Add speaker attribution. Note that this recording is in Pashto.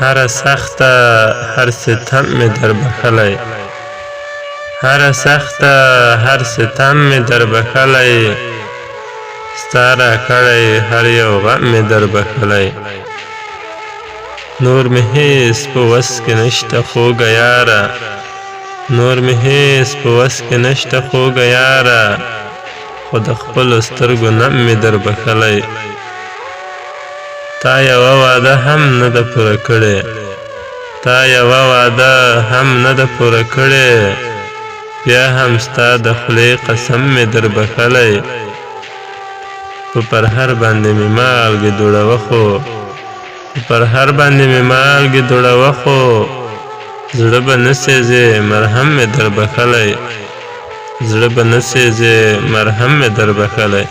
Speaker 1: هر سخته هر ستم می در بخلی، هر سخته هر ستم می در بخلی، ستاره کړی هر یو غم می در بخلی. نور می هیڅ په وس کې نشته خوږه یاره، نور می هیڅ په وس کې نشته خوږه یاره، خو د خپلو سترګو نم می در بخلی. تا یوه وعده هم نه ده پوره کړې، تا یوه وعده هم نه ده پوره کړې، بیا هم ستا د خولې قسم می در بخلی. په پرهر باندې مې مالګې دوړوه خو، په پرهر باندې مې مالګې دوړوه خو، زړه به نه سېزې مرهم مې در بخلی، زړه به نه سېزې مرهم مې در بخلی.